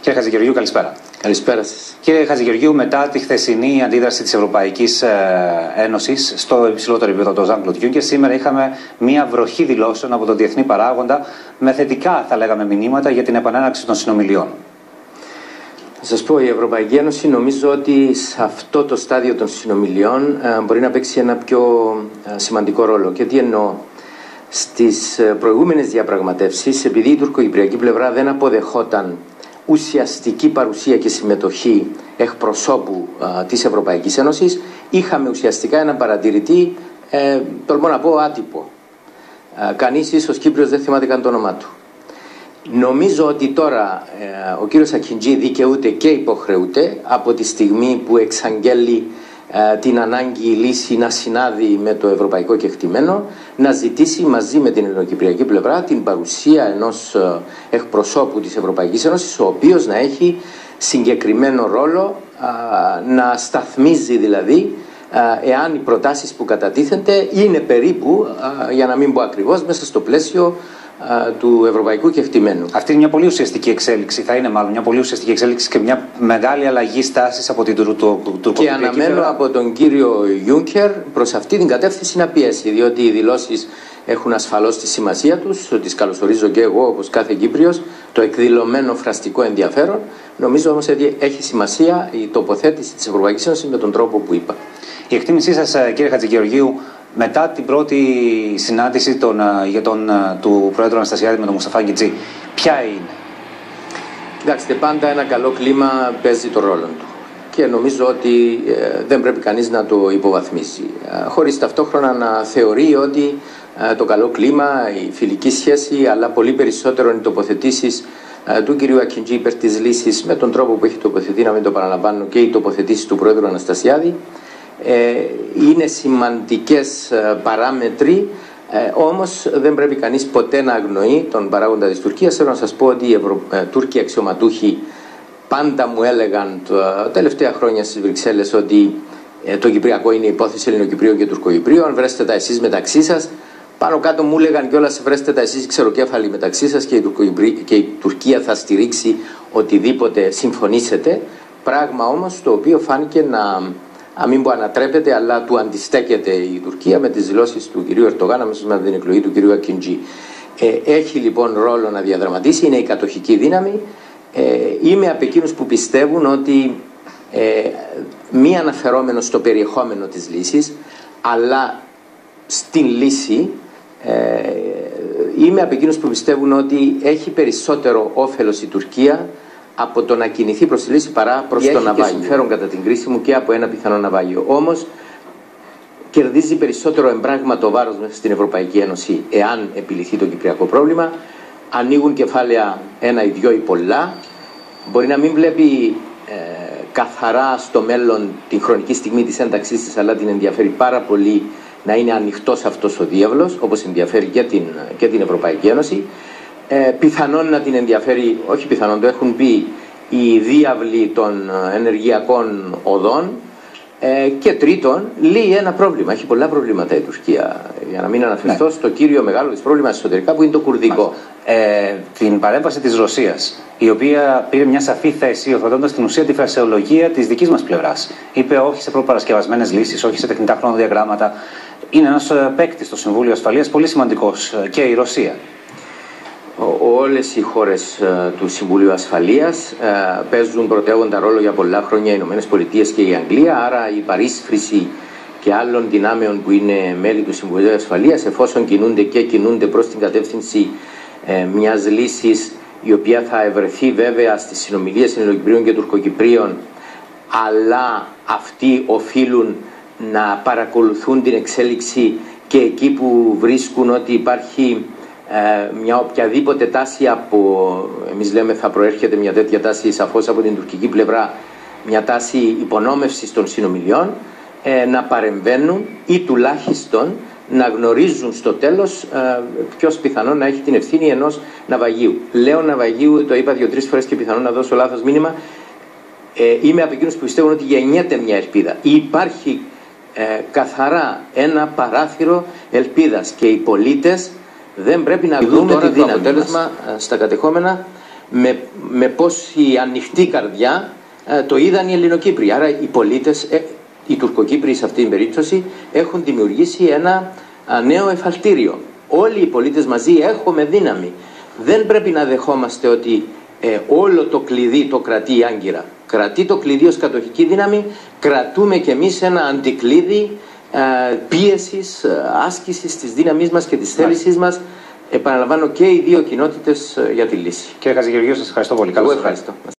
Κύριε Χατζηγεωργίου, καλησπέρα. Καλησπέρα σας. Κύριε Χατζηγεωργίου, μετά τη χθεσινή αντίδραση της Ευρωπαϊκής Ένωσης στο υψηλότερο επίπεδο, το Jean-Claude Juncker, σήμερα είχαμε μία βροχή δηλώσεων από τον διεθνή παράγοντα με θετικά, θα λέγαμε, μηνύματα για την επανέναρξη των συνομιλιών. Θα σας πω, η Ευρωπαϊκή Ένωση νομίζω ότι σε αυτό το στάδιο των συνομιλιών μπορεί να παίξει ένα πιο σημαντικό ρόλο. Και τι εννοώ? Στις προηγούμενες διαπραγματεύσεις, επειδή η τουρκοκυπριακή πλευρά δεν αποδεχόταν ουσιαστική παρουσία και συμμετοχή εκπροσώπου της Ευρωπαϊκής Ένωσης, είχαμε ουσιαστικά ένα παρατηρητή, τολμώ να πω άτυπο. Κανείς ίσως Κύπριος δεν θυμάται καν το όνομά του. Νομίζω ότι τώρα ο κύριος Ακιντζή δικαιούται και υποχρεούται από τη στιγμή που εξαγγέλει την ανάγκη η λύση να συνάδει με το ευρωπαϊκό κεκτημένο, να ζητήσει μαζί με την ελληνοκυπριακή πλευρά την παρουσία ενός εκπροσώπου της Ευρωπαϊκής Ένωσης, ο οποίος να έχει συγκεκριμένο ρόλο, να σταθμίζει δηλαδή εάν οι προτάσεις που κατατίθενται είναι περίπου, για να μην πω ακριβώς, μέσα στο πλαίσιο του ευρωπαϊκού κεκτημένου. Αυτή είναι μια πολύ ουσιαστική εξέλιξη, θα είναι μάλλον μια πολύ ουσιαστική εξέλιξη και μια μεγάλη αλλαγή στάσης από την τουρκοκυπριακή. Και αναμένω από τον κύριο Juncker προς αυτή την κατεύθυνση να πιέσει, διότι οι δηλώσεις έχουν ασφαλώς τη σημασία τους, τις καλωσορίζω και εγώ όπως κάθε Κύπριος, το εκδηλωμένο φραστικό ενδιαφέρον. Νομίζω όμως ότι έχει σημασία η τοποθέτηση της Ευρωπαϊκής Ένωσης με τον τρόπο που είπα. Η εκτίμησή σας, κύριε Χατζηγεωργίου, μετά την πρώτη συνάντηση του Πρόεδρου Αναστασιάδη με τον Μουσταφά Ακιντζή, ποια είναι? Κοιτάξτε, πάντα ένα καλό κλίμα παίζει το ρόλο του και νομίζω ότι δεν πρέπει κανείς να το υποβαθμίσει, χωρίς ταυτόχρονα να θεωρεί ότι το καλό κλίμα, η φιλική σχέση, αλλά πολύ περισσότερο οι τοποθετήσεις του κυρίου Ακιντζή υπέρ της λύσης με τον τρόπο που έχει τοποθετεί, να μην το παραλαμβάνω, και οι τοποθετήσεις του Πρόεδρου Αναστασιάδη, είναι σημαντικές παράμετροι, όμως δεν πρέπει κανείς ποτέ να αγνοεί τον παράγοντα της Τουρκίας. Θέλω να σας πω ότι οι Τούρκοι αξιωματούχοι πάντα μου έλεγαν τα τελευταία χρόνια στις Βρυξέλλες ότι το Κυπριακό είναι υπόθεση Ελληνοκυπρίων και Τουρκοκυπρίων, βρέστε τα εσείς μεταξύ σας. Πάνω κάτω μου έλεγαν κιόλας, βρέστε τα εσείς ξεροκέφαλοι μεταξύ σας και η Τουρκία θα στηρίξει οτιδήποτε συμφωνήσετε. Πράγμα όμως το οποίο φάνηκε να μην πω ανατρέπεται, αλλά του αντιστέκεται η Τουρκία με τις δηλώσεις του κυρίου Ερντογάν αμέσως με την εκλογή του κυρίου Ακιντζή. Έχει λοιπόν ρόλο να διαδραματίσει, είναι η κατοχική δύναμη. Είμαι από εκείνους που πιστεύουν ότι μη αναφερόμενο στο περιεχόμενο της λύσης, αλλά στην λύση, είμαι από εκείνους που πιστεύουν ότι έχει περισσότερο όφελος η Τουρκία από το να κινηθεί προς τη λύση παρά προς το ναυάγιο. Έχει συμφέρον κατά την κρίση μου και από ένα πιθανό ναυάγιο. Όμως κερδίζει περισσότερο εμπράγματο βάρος μέσα στην Ευρωπαϊκή Ένωση εάν επιληθεί το κυπριακό πρόβλημα. Ανοίγουν κεφάλαια ένα ή δυο ή πολλά. Μπορεί να μην βλέπει καθαρά στο μέλλον την χρονική στιγμή της ένταξής της, αλλά την ενδιαφέρει πάρα πολύ να είναι ανοιχτός αυτός ο διάβλος, όπως ενδιαφέρει και την Ευρωπαϊκή Ένωση. Πιθανόν να την ενδιαφέρει, όχι πιθανόν, το έχουν πει, οι διάβλοι των ενεργειακών οδών, και τρίτον, λύει ένα πρόβλημα. Έχει πολλά προβλήματα η Τουρκία, για να μην αναφερθώ στο κύριο μεγάλο της πρόβλημα εσωτερικά που είναι το κουρδικό. Την παρέμβαση της Ρωσίας, η οποία πήρε μια σαφή θέση υιοθετώντας στην ουσία τη φρασεολογία της δικής μας πλευράς. Είπε όχι σε προπαρασκευασμένες λύσεις, όχι σε τεχνητά χρονοδιαγράμματα. Είναι ένας παίκτης στο Συμβούλιο Ασφαλείας πολύ σημαντικός, και η Ρωσία. Όλες οι χώρες του Συμβουλίου Ασφαλείας παίζουν πρωτεύοντα ρόλο για πολλά χρόνια, οι Ηνωμένες Πολιτείες και η Αγγλία, άρα η παρίσφρηση και άλλων δυνάμεων που είναι μέλη του Συμβουλίου Ασφαλείας, εφόσον κινούνται προς την κατεύθυνση μιας λύσης η οποία θα ευρεθεί βέβαια στις συνομιλίες Ελληνοκυπρίων και Τουρκοκυπρίων, αλλά αυτοί οφείλουν να παρακολουθούν την εξέλιξη και εκεί που βρίσκουν ότι υπάρχει μια οποιαδήποτε τάση εμείς λέμε θα προέρχεται μια τέτοια τάση σαφώς από την τουρκική πλευρά, μια τάση υπονόμευσης των συνομιλιών, να παρεμβαίνουν ή τουλάχιστον να γνωρίζουν στο τέλος ποιος πιθανόν να έχει την ευθύνη ενός ναυαγίου. Λέω ναυαγίου, το είπα 2-3 φορές και πιθανόν να δώσω λάθος μήνυμα. Είμαι από εκείνους που πιστεύουν ότι γεννιέται μια ελπίδα. Υπάρχει καθαρά ένα παράθυρο ελπίδας και οι πολίτες δεν πρέπει να δουν τώρα το αποτέλεσμα στα κατεχόμενα με πόση ανοιχτή καρδιά το είδαν οι Ελληνοκύπροι. Άρα οι πολίτες, οι Τουρκοκύπριοι σε αυτήν την περίπτωση, έχουν δημιουργήσει ένα νέο εφαλτήριο. Όλοι οι πολίτες μαζί έχουμε δύναμη. Δεν πρέπει να δεχόμαστε ότι όλο το κλειδί το κρατεί η Άγκυρα. Κρατεί το κλειδί ως κατοχική δύναμη, κρατούμε κι εμείς ένα αντικλείδι πίεσης, άσκησης της δύναμής μας και της θέλησής μας. Επαναλαμβάνω, και οι δύο κοινότητες για τη λύση. Κύριε Χατζηγεωργίου, σας ευχαριστώ πολύ. Εγώ ευχαριστώ.